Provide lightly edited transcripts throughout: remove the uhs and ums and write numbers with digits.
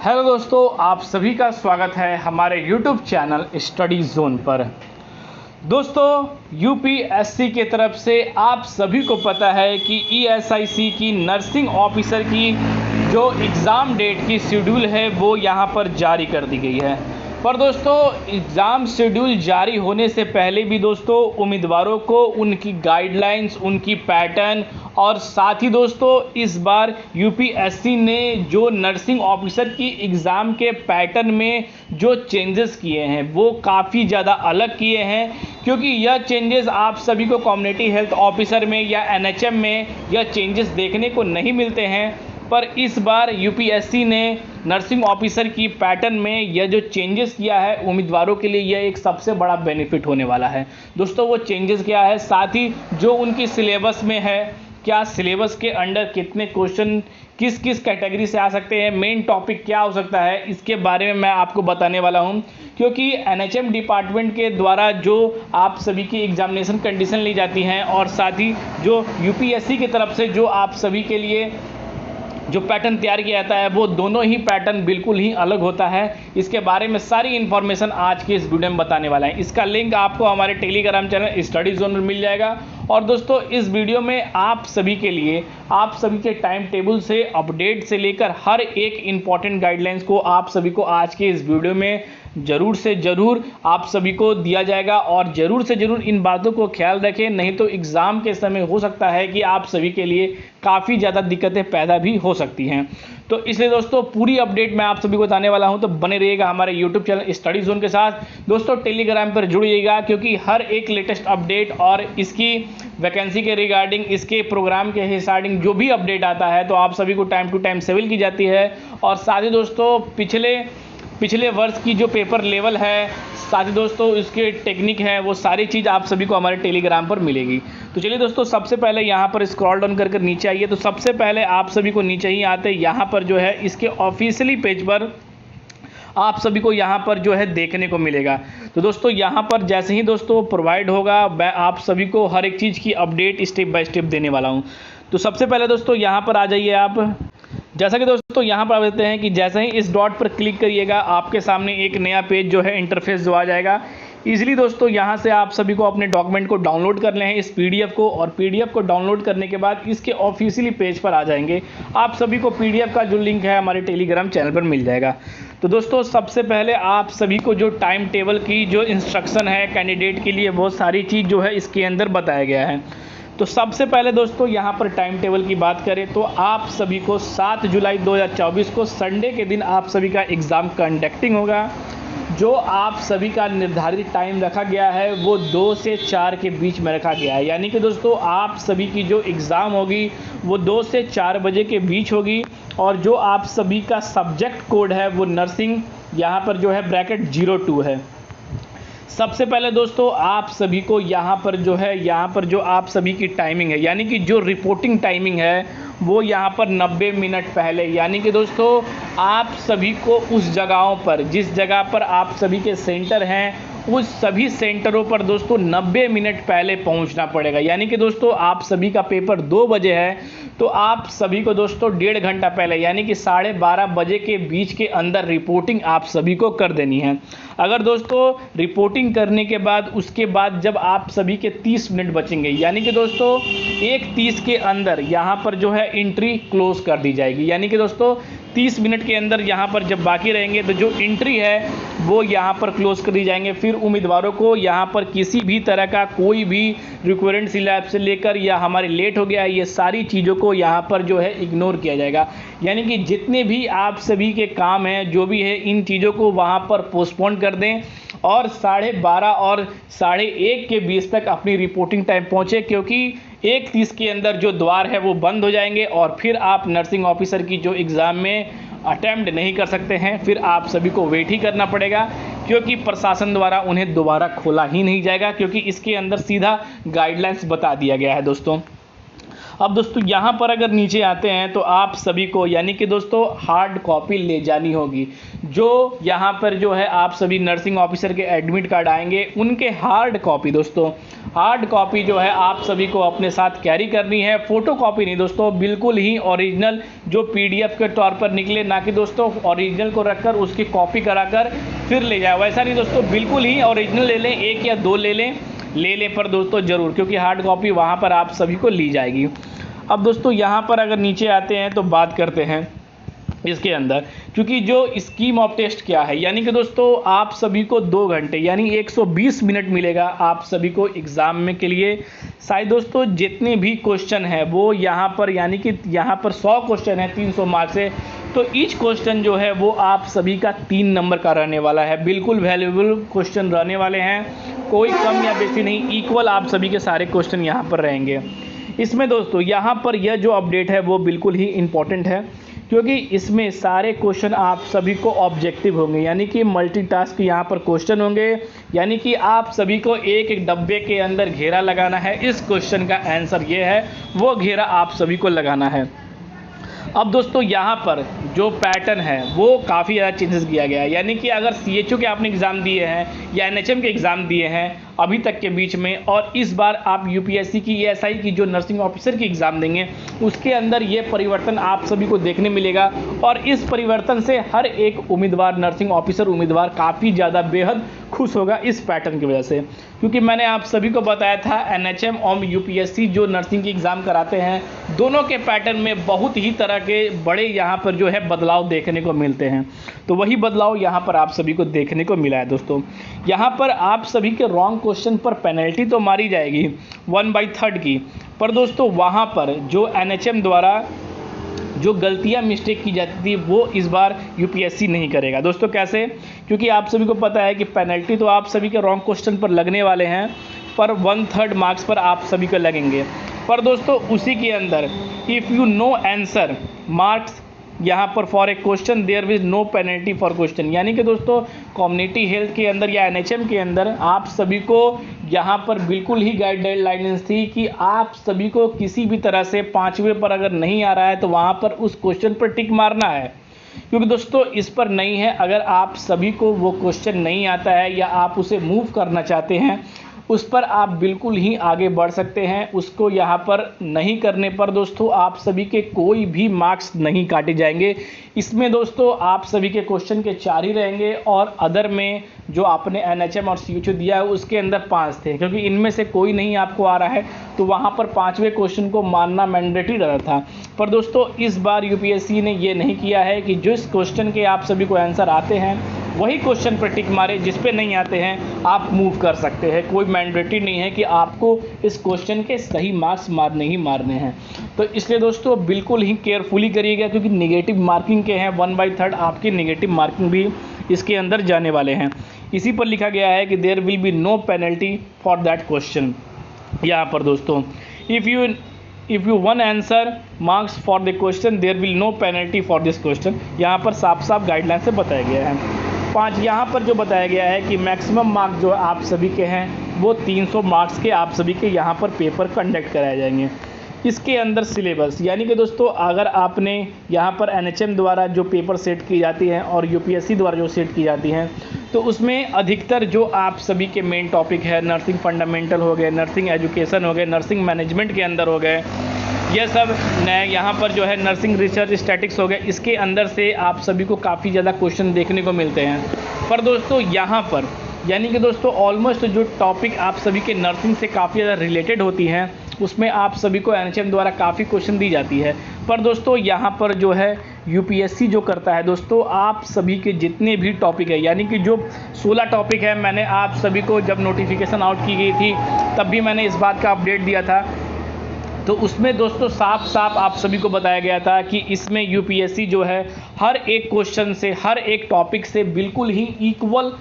Hello दोस्तों, आप सभी का स्वागत है हमारे YouTube चैनल स्टडी जोन पर। दोस्तों, यूपीएससी के तरफ से आप सभी को पता है कि ईएसआईसी की नर्सिंग ऑफिसर की जो एग्ज़ाम डेट की शेड्यूल है वो यहाँ पर जारी कर दी गई है। पर दोस्तों, एग्ज़ाम शेड्यूल जारी होने से पहले भी दोस्तों उम्मीदवारों को उनकी गाइडलाइंस, उनकी पैटर्न और साथ ही दोस्तों इस बार यूपीएससी ने जो नर्सिंग ऑफिसर की एग्ज़ाम के पैटर्न में जो चेंजेस किए हैं वो काफ़ी ज़्यादा अलग किए हैं, क्योंकि यह चेंजेस आप सभी को कम्युनिटी हेल्थ ऑफिसर में या एनएचएम में यह चेंजेस देखने को नहीं मिलते हैं। पर इस बार यूपीएससी ने नर्सिंग ऑफिसर की पैटर्न में यह जो चेंजेस किया है उम्मीदवारों के लिए यह एक सबसे बड़ा बेनिफिट होने वाला है। दोस्तों, वो चेंजेस क्या है, साथ ही जो उनकी सिलेबस में है, क्या सिलेबस के अंडर कितने क्वेश्चन किस किस कैटेगरी से आ सकते हैं, मेन टॉपिक क्या हो सकता है, इसके बारे में मैं आपको बताने वाला हूं। क्योंकि एनएचएम डिपार्टमेंट के द्वारा जो आप सभी की एग्जामिनेशन कंडीशन ली जाती हैं और साथ ही जो यूपीएससी की तरफ से जो आप सभी के लिए जो पैटर्न तैयार किया जाता है वो दोनों ही पैटर्न बिल्कुल ही अलग होता है। इसके बारे में सारी इन्फॉर्मेशन आज के इस वीडियो में बताने वाला है। इसका लिंक आपको हमारे टेलीग्राम चैनल स्टडी जोन में मिल जाएगा। और दोस्तों, इस वीडियो में आप सभी के लिए आप सभी के टाइम टेबल से अपडेट से लेकर हर एक इम्पॉर्टेंट गाइडलाइंस को आप सभी को आज के इस वीडियो में ज़रूर से ज़रूर आप सभी को दिया जाएगा। और ज़रूर से ज़रूर इन बातों को ख्याल रखें, नहीं तो एग्ज़ाम के समय हो सकता है कि आप सभी के लिए काफ़ी ज़्यादा दिक्कतें पैदा भी हो सकती हैं। तो इसलिए दोस्तों पूरी अपडेट मैं आप सभी को बताने वाला हूं, तो बने रहिएगा हमारे यूट्यूब चैनल स्टडी जोन के साथ। दोस्तों, टेलीग्राम पर जुड़िएगा, क्योंकि हर एक लेटेस्ट अपडेट और इसकी वैकेंसी के रिगार्डिंग, इसके प्रोग्राम के रिगार्डिंग जो भी अपडेट आता है तो आप सभी को टाइम टू टाइम सिविल की जाती है। और साथ ही दोस्तों पिछले वर्ष की जो पेपर लेवल है, साथ ही दोस्तों इसके टेक्निक है, वो सारी चीज़ आप सभी को हमारे टेलीग्राम पर मिलेगी। तो चलिए दोस्तों, सबसे पहले यहाँ पर स्क्रॉल डाउन कर नीचे आइए। तो सबसे पहले आप सभी को नीचे ही आते यहाँ पर जो है इसके ऑफिशियली पेज पर आप सभी को यहाँ पर जो है देखने को मिलेगा। तो दोस्तों यहाँ पर जैसे ही दोस्तों प्रोवाइड होगा, मैं आप सभी को हर एक चीज़ की अपडेट स्टेप बाय स्टेप देने वाला हूँ। तो सबसे पहले दोस्तों यहाँ पर आ जाइए आप। जैसा कि दोस्तों यहाँ पर आप देखते हैं कि जैसे ही इस डॉट पर क्लिक करिएगा आपके सामने एक नया पेज जो है इंटरफेस जो आ जाएगा। इजीली दोस्तों यहाँ से आप सभी को अपने डॉक्यूमेंट को डाउनलोड कर लें, इस पीडीएफ को, और पीडीएफ को डाउनलोड करने के बाद इसके ऑफिशियली पेज पर आ जाएंगे। आप सभी को पीडीएफ का जो लिंक है हमारे टेलीग्राम चैनल पर मिल जाएगा। तो दोस्तों सबसे पहले आप सभी को जो टाइम टेबल की जो इंस्ट्रक्शन है कैंडिडेट के लिए, वो सारी चीज़ जो है इसके अंदर बताया गया है। तो सबसे पहले दोस्तों यहाँ पर टाइम टेबल की बात करें तो आप सभी को 7 जुलाई 2024 को संडे के दिन आप सभी का एग्ज़ाम कंडक्टिंग होगा। जो आप सभी का निर्धारित टाइम रखा गया है वो 2 से 4 के बीच में रखा गया है। यानी कि दोस्तों आप सभी की जो एग्ज़ाम होगी वो 2 से 4 बजे के बीच होगी। और जो आप सभी का सब्जेक्ट कोड है वो नर्सिंग यहाँ पर जो है ब्रैकेट 02 है। सबसे पहले दोस्तों आप सभी को यहाँ पर जो आप सभी की टाइमिंग है, यानी कि जो रिपोर्टिंग टाइमिंग है वो यहाँ पर 90 मिनट पहले, यानी कि दोस्तों आप सभी को उस जगहों पर जिस जगह पर आप सभी के सेंटर हैं उस सभी सेंटरों पर दोस्तों 90 मिनट पहले पहुंचना पड़ेगा। यानी कि दोस्तों आप सभी का पेपर 2 बजे है तो आप सभी को दोस्तों 1.5 घंटा पहले, यानी कि 12:30 बजे के बीच के अंदर रिपोर्टिंग आप सभी को कर देनी है। अगर दोस्तों रिपोर्टिंग करने के बाद उसके बाद जब आप सभी के 30 मिनट बचेंगे, यानी कि दोस्तों 1:30 के अंदर यहाँ पर जो है एंट्री क्लोज कर दी जाएगी। यानी कि दोस्तों 30 मिनट के अंदर यहाँ पर जब बाकी रहेंगे तो जो एंट्री है वो यहाँ पर क्लोज कर दी जाएंगे। फिर उम्मीदवारों को यहाँ पर किसी भी तरह का कोई भी रिक्वायरमेंट सिलेबस से लेकर या हमारे लेट हो गया, ये सारी चीज़ों को यहाँ पर जो है इग्नोर किया जाएगा। यानी कि जितने भी आप सभी के काम हैं जो भी है इन चीज़ों को वहाँ पर पोस्टपोन कर दें और 12:30 और 1:30 के बीच तक अपनी रिपोर्टिंग टाइम पहुँचे, क्योंकि 1:30 के अंदर जो द्वार है वो बंद हो जाएंगे और फिर आप नर्सिंग ऑफिसर की जो एग्ज़ाम में अटेम्प्ट नहीं कर सकते हैं। फिर आप सभी को वेट ही करना पड़ेगा, क्योंकि प्रशासन द्वारा उन्हें दोबारा खोला ही नहीं जाएगा, क्योंकि इसके अंदर सीधा गाइडलाइंस बता दिया गया है दोस्तों। अब दोस्तों यहाँ पर अगर नीचे आते हैं तो आप सभी को, यानी कि दोस्तों हार्ड कॉपी ले जानी होगी। जो यहाँ पर जो है आप सभी नर्सिंग ऑफिसर के एडमिट कार्ड आएंगे उनके हार्ड कॉपी दोस्तों हार्ड कॉपी जो है आप सभी को अपने साथ कैरी करनी है, फोटो कॉपी नहीं दोस्तों, बिल्कुल ही ओरिजिनल जो PDF के तौर पर निकले, ना कि दोस्तों ओरिजिनल को रखकर उसकी कॉपी कराकर फिर ले जाए, वैसा नहीं दोस्तों, बिल्कुल ही ओरिजिनल ले लें, 1 या 2 ले लें पर दोस्तों ज़रूर, क्योंकि हार्ड कॉपी वहाँ पर आप सभी को ली जाएगी। अब दोस्तों यहाँ पर अगर नीचे आते हैं तो बात करते हैं इसके अंदर, क्योंकि जो स्कीम ऑफ टेस्ट क्या है, यानी कि दोस्तों आप सभी को 2 घंटे यानी 120 मिनट मिलेगा आप सभी को एग्ज़ाम में के लिए। शायद दोस्तों जितने भी क्वेश्चन है वो यहाँ पर, यानी कि यहाँ पर 100 क्वेश्चन है 300 मार्क्स है, तो ईच क्वेश्चन जो है वो आप सभी का 3 नंबर का रहने वाला है, बिल्कुल वैल्यूएबल क्वेश्चन रहने वाले हैं, कोई कम या बेसी नहीं, इक्वल आप सभी के सारे क्वेश्चन यहाँ पर रहेंगे। इसमें दोस्तों यहाँ पर यह जो अपडेट है वो बिल्कुल ही इम्पोर्टेंट है, क्योंकि इसमें सारे क्वेश्चन आप सभी को ऑब्जेक्टिव होंगे, यानी कि मल्टीटास्क यहाँ पर क्वेश्चन होंगे, यानी कि आप सभी को एक एक डब्बे के अंदर घेरा लगाना है, इस क्वेश्चन का आंसर ये है, वो घेरा आप सभी को लगाना है। अब दोस्तों यहाँ पर जो पैटर्न है वो काफ़ी ज़्यादा चेंजेस किया गया है, यानी कि अगर CHO के आपने एग्ज़ाम दिए हैं या NHM के एग्ज़ाम दिए हैं अभी तक के बीच में, और इस बार आप UPSC की ESI की जो नर्सिंग ऑफिसर की एग्ज़ाम देंगे उसके अंदर ये परिवर्तन आप सभी को देखने मिलेगा, और इस परिवर्तन से हर एक उम्मीदवार, नर्सिंग ऑफिसर उम्मीदवार काफ़ी ज़्यादा बेहद खुश होगा इस पैटर्न की वजह से, क्योंकि मैंने आप सभी को बताया था NHM और UPSC जो नर्सिंग की एग्ज़ाम कराते हैं दोनों के पैटर्न में बहुत ही तरह के बड़े यहाँ पर जो है बदलाव देखने को मिलते हैं, तो वही बदलाव यहाँ पर आप सभी को देखने को मिला है। दोस्तों यहाँ पर आप सभी के रॉन्ग क्वेश्चन पर पेनल्टी तो मारी जाएगी 1/3 की, पर दोस्तों वहाँ पर जो NHM द्वारा जो गलतियां मिस्टेक की जाती थी वो इस बार UPSC नहीं करेगा। दोस्तों कैसे, क्योंकि आप सभी को पता है कि पेनल्टी तो आप सभी के रॉन्ग क्वेश्चन पर लगने वाले हैं, पर 1/3 मार्क्स पर आप सभी को लगेंगे, पर दोस्तों उसी के अंदर if you no answer marks यहाँ पर for a question there was no penalty for question, यानी कि दोस्तों कम्युनिटी हेल्थ के अंदर या NHM के अंदर आप सभी को यहाँ पर बिल्कुल ही गाइडलाइंस थी कि आप सभी को किसी भी तरह से 5वें पर अगर नहीं आ रहा है तो वहाँ पर उस क्वेश्चन पर टिक मारना है, क्योंकि दोस्तों इस पर नहीं है, अगर आप सभी को वो क्वेश्चन नहीं आता है या आप उसे मूव करना चाहते हैं उस पर आप बिल्कुल ही आगे बढ़ सकते हैं, उसको यहाँ पर नहीं करने पर दोस्तों आप सभी के कोई भी मार्क्स नहीं काटे जाएंगे। इसमें दोस्तों आप सभी के क्वेश्चन के 4 ही रहेंगे, और अदर में जो आपने NHM और CHO दिया है उसके अंदर 5 थे, क्योंकि इनमें से कोई नहीं आपको आ रहा है तो वहाँ पर 5वें क्वेश्चन को मानना मैंडेटरी रहा था। पर दोस्तों इस बार UPSC ने ये नहीं किया है कि जिस क्वेश्चन के आप सभी को आंसर आते हैं वही क्वेश्चन पर टिक मारे, जिस पे नहीं आते हैं आप मूव कर सकते हैं, कोई मैंडेटरी नहीं है कि आपको इस क्वेश्चन के सही मार्क्स मारने ही मारने हैं। तो इसलिए दोस्तों बिल्कुल ही केयरफुली करिएगा, क्योंकि नेगेटिव मार्किंग के हैं 1/3 आपकी नेगेटिव मार्किंग भी इसके अंदर जाने वाले हैं। इसी पर लिखा गया है कि there will be no penalty for that question. यहाँ पर दोस्तों if you one answer marks for the question there will no penalty for this question, यहाँ पर साफ साफ गाइडलाइन से बताया गया है। 5 यहाँ पर जो बताया गया है कि मैक्सिमम मार्क्स जो आप सभी के हैं वो 300 मार्क्स के आप सभी के यहाँ पर पेपर कंडक्ट कराए जाएंगे। इसके अंदर सिलेबस, यानी कि दोस्तों अगर आपने यहाँ पर NHM द्वारा जो पेपर सेट की जाती हैं और UPSC द्वारा जो सेट की जाती हैं तो उसमें अधिकतर जो आप सभी के मेन टॉपिक है नर्सिंग फंडामेंटल हो गए, नर्सिंग एजुकेशन हो गए, नर्सिंग मैनेजमेंट के अंदर हो गए, यह सब नए यहाँ पर जो है नर्सिंग रिसर्च स्टैटिक्स हो गए, इसके अंदर से आप सभी को काफ़ी ज़्यादा क्वेश्चन देखने को मिलते हैं। पर दोस्तों यहाँ पर यानी कि दोस्तों ऑलमोस्ट जो टॉपिक आप सभी के नर्सिंग से काफ़ी ज़्यादा रिलेटेड होती हैं उसमें आप सभी को NHM द्वारा काफ़ी क्वेश्चन दी जाती है। पर दोस्तों यहाँ पर जो है UPSC जो करता है दोस्तों आप सभी के जितने भी टॉपिक है, यानी कि जो 16 टॉपिक है, मैंने आप सभी को जब नोटिफिकेशन आउट की गई थी तब भी मैंने इस बात का अपडेट दिया था, तो उसमें दोस्तों साफ साफ आप सभी को बताया गया था कि इसमें UPSC जो है हर एक क्वेश्चन से, हर एक टॉपिक से बिल्कुल ही इक्वल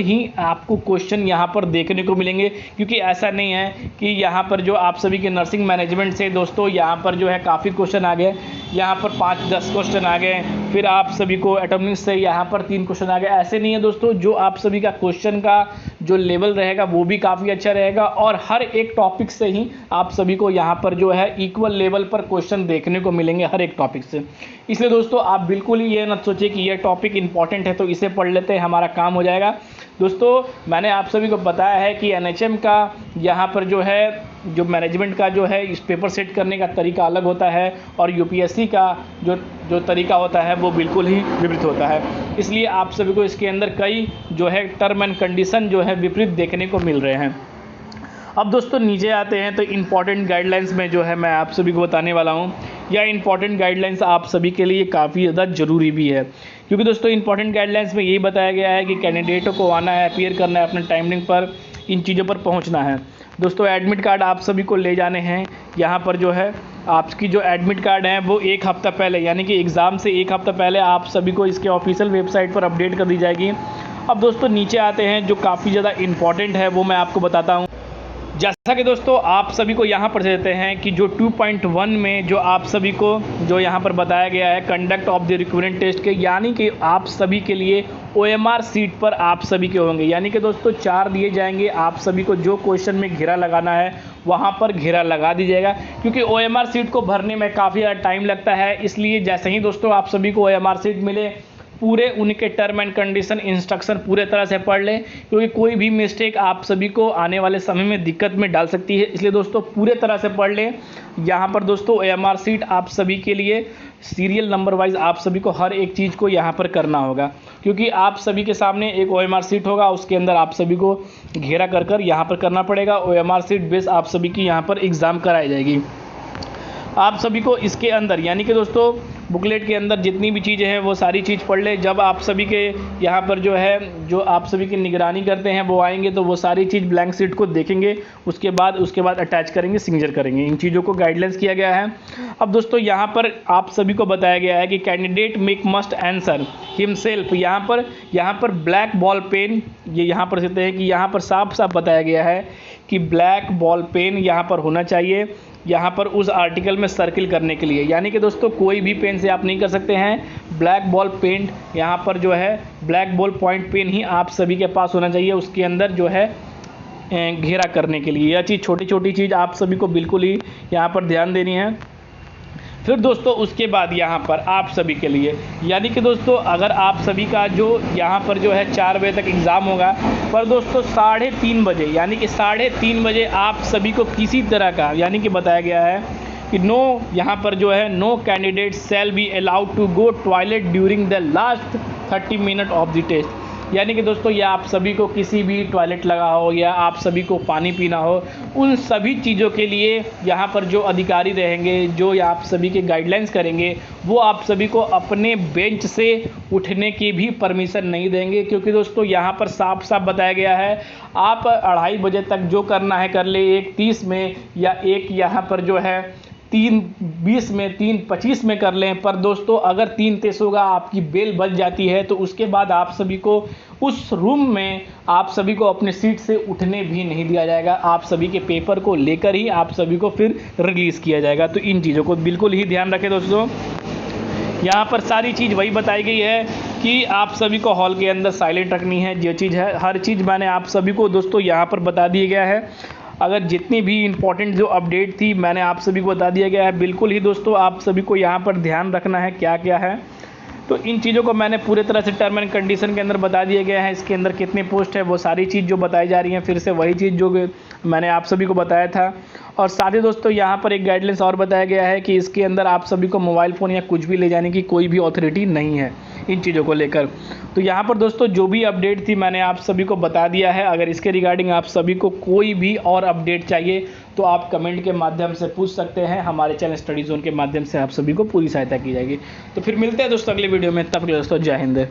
ही आपको क्वेश्चन यहाँ पर देखने को मिलेंगे। क्योंकि ऐसा नहीं है कि यहाँ पर जो आप सभी के नर्सिंग मैनेजमेंट से दोस्तों यहाँ पर जो है काफ़ी क्वेश्चन आ गए, यहाँ पर 5-10 क्वेश्चन आ गए, फिर आप सभी को एटॉमिक्स से यहाँ पर 3 क्वेश्चन आ गए, ऐसे नहीं है दोस्तों। जो आप सभी का क्वेश्चन का जो लेवल रहेगा वो भी काफ़ी अच्छा रहेगा, और हर एक टॉपिक से ही आप सभी को यहाँ पर जो है इक्वल लेवल पर क्वेश्चन देखने को मिलेंगे हर एक टॉपिक से। इसलिए दोस्तों आप बिल्कुल ही ये ना सोचिए कि ये टॉपिक इंपॉर्टेंट है तो इसे पढ़ लेते हैं, हमारा काम हो जाएगा। दोस्तों मैंने आप सभी को बताया है कि एनएचएम का यहाँ पर जो है जो मैनेजमेंट का जो है इस पेपर सेट करने का तरीका अलग होता है और यूपीएससी का जो तरीका होता है वो बिल्कुल ही विपरीत होता है। इसलिए आप सभी को इसके अंदर कई जो है टर्म एंड कंडीशन जो है विपरीत देखने को मिल रहे हैं। अब दोस्तों नीचे आते हैं तो इम्पॉर्टेंट गाइडलाइंस में जो है मैं आप सभी को बताने वाला हूँ। यह इम्पॉर्टेंट गाइडलाइंस आप सभी के लिए काफ़ी ज़्यादा ज़रूरी भी है, क्योंकि दोस्तों इम्पॉर्टेंट गाइडलाइंस में यही बताया गया है कि कैंडिडेटों को आना है, अपीयर करना है, अपने टाइमिंग पर इन चीज़ों पर पहुँचना है। दोस्तों एडमिट कार्ड आप सभी को ले जाने हैं। यहाँ पर जो है आपकी जो एडमिट कार्ड है वो एक हफ़्ता पहले यानी कि एग्ज़ाम से एक हफ़्ता पहले आप सभी को इसके ऑफिशियल वेबसाइट पर अपडेट कर दी जाएगी। अब दोस्तों नीचे आते हैं जो काफ़ी ज़्यादा इम्पॉर्टेंट है वो मैं आपको बताता हूँ। जैसा कि दोस्तों आप सभी को यहाँ पर देते हैं कि जो 2.1 में जो आप सभी को जो यहाँ पर बताया गया है conduct of the recruitment test के, यानी कि आप सभी के लिए OMR सीट पर आप सभी के होंगे, यानी कि दोस्तों 4 दिए जाएंगे। आप सभी को जो क्वेश्चन में घेरा लगाना है वहाँ पर घेरा लगा दीजिएगा, क्योंकि OMR सीट को भरने में काफ़ी ज़्यादा टाइम लगता है। इसलिए जैसे ही दोस्तों आप सभी को OMR सीट मिले पूरे उनके टर्म एंड कंडीशन इंस्ट्रक्शन पूरे तरह से पढ़ लें, क्योंकि कोई भी मिस्टेक आप सभी को आने वाले समय में दिक्कत में डाल सकती है। इसलिए दोस्तों पूरे तरह से पढ़ लें। यहाँ पर दोस्तों OMR सीट आप सभी के लिए सीरियल नंबर वाइज आप सभी को हर एक चीज़ को यहाँ पर करना होगा, क्योंकि आप सभी के सामने एक OMR सीट होगा, उसके अंदर आप सभी को घेरा कर कर यहाँ पर करना पड़ेगा। OMR सीट बेस आप सभी की यहाँ पर एग्ज़ाम कराई जाएगी। आप सभी को इसके अंदर यानी कि दोस्तों बुकलेट के अंदर जितनी भी चीज़ें हैं वो सारी चीज़ पढ़ ले। जब आप सभी के यहाँ पर जो है जो आप सभी की निगरानी करते हैं वो आएंगे तो वो सारी चीज़ ब्लैंक सीट को देखेंगे, उसके बाद अटैच करेंगे, सिग्नेचर करेंगे। इन चीज़ों को गाइडलाइंस किया गया है। अब दोस्तों यहाँ पर आप सभी को बताया गया है कि candidate make must answer himself. यहाँ पर ब्लैक बॉल पेन ये यहाँ पर कहते हैं कि यहाँ पर साफ साफ बताया गया है कि ब्लैक बॉल पेन यहाँ पर होना चाहिए, यहाँ पर उस आर्टिकल में सर्किल करने के लिए, यानी कि दोस्तों कोई भी पेन से आप नहीं कर सकते हैं। ब्लैक बॉल पेन यहाँ पर जो है ब्लैक बॉल पॉइंट पेन ही आप सभी के पास होना चाहिए, उसके अंदर जो है घेरा करने के लिए। यह चीज़ छोटी छोटी चीज़ आप सभी को बिल्कुल ही यहाँ पर ध्यान देनी है। फिर दोस्तों उसके बाद यहाँ पर आप सभी के लिए यानी कि दोस्तों अगर आप सभी का जो यहाँ पर जो है 4 बजे तक एग्ज़ाम होगा, पर दोस्तों 3:30 बजे यानी कि 3:30 बजे आप सभी को किसी तरह का यानी कि बताया गया है कि यहाँ पर जो है no candidate shall be allowed to go toilet during the last 30 minute of the test. यानी कि दोस्तों या आप सभी को किसी भी टॉयलेट लगा हो या आप सभी को पानी पीना हो, उन सभी चीज़ों के लिए यहाँ पर जो अधिकारी रहेंगे जो आप सभी के गाइडलाइंस करेंगे वो आप सभी को अपने बेंच से उठने की भी परमिशन नहीं देंगे, क्योंकि दोस्तों यहाँ पर साफ साफ बताया गया है आप 2:30 बजे तक जो करना है कर ले, 1:30 में या यहाँ पर जो है 3:20 में 3:25 में कर लें। पर दोस्तों अगर 3:30 होगा आपकी बेल बज जाती है तो उसके बाद आप सभी को उस रूम में आप सभी को अपने सीट से उठने भी नहीं दिया जाएगा। आप सभी के पेपर को लेकर ही आप सभी को फिर रिलीज़ किया जाएगा। तो इन चीज़ों को बिल्कुल ही ध्यान रखें दोस्तों। यहाँ पर सारी चीज़ वही बताई गई है कि आप सभी को हॉल के अंदर साइलेंट रखनी है। जो चीज़ है हर चीज़ मैंने आप सभी को दोस्तों यहाँ पर बता दिया गया है। अगर जितनी भी इंपॉर्टेंट जो अपडेट थी मैंने आप सभी को बता दिया गया है। बिल्कुल ही दोस्तों आप सभी को यहाँ पर ध्यान रखना है क्या क्या है। तो इन चीज़ों को मैंने पूरे तरह से टर्म एंड कंडीशन के अंदर बता दिया गया है। इसके अंदर कितने पोस्ट है वो सारी चीज़ जो बताई जा रही हैं फिर से वही चीज़ जो मैंने आप सभी को बताया था। और साथ ही दोस्तों यहाँ पर एक गाइडलाइंस और बताया गया है कि इसके अंदर आप सभी को मोबाइल फ़ोन या कुछ भी ले जाने की कोई भी अथॉरिटी नहीं है इन चीज़ों को लेकर। तो यहाँ पर दोस्तों जो भी अपडेट थी मैंने आप सभी को बता दिया है। अगर इसके रिगार्डिंग आप सभी को कोई भी और अपडेट चाहिए तो आप कमेंट के माध्यम से पूछ सकते हैं। हमारे चैनल स्टडी जोन के माध्यम से आप सभी को पूरी सहायता की जाएगी। तो फिर मिलते हैं दोस्तों अगले वीडियो में। तब तक दोस्तों जय हिंद।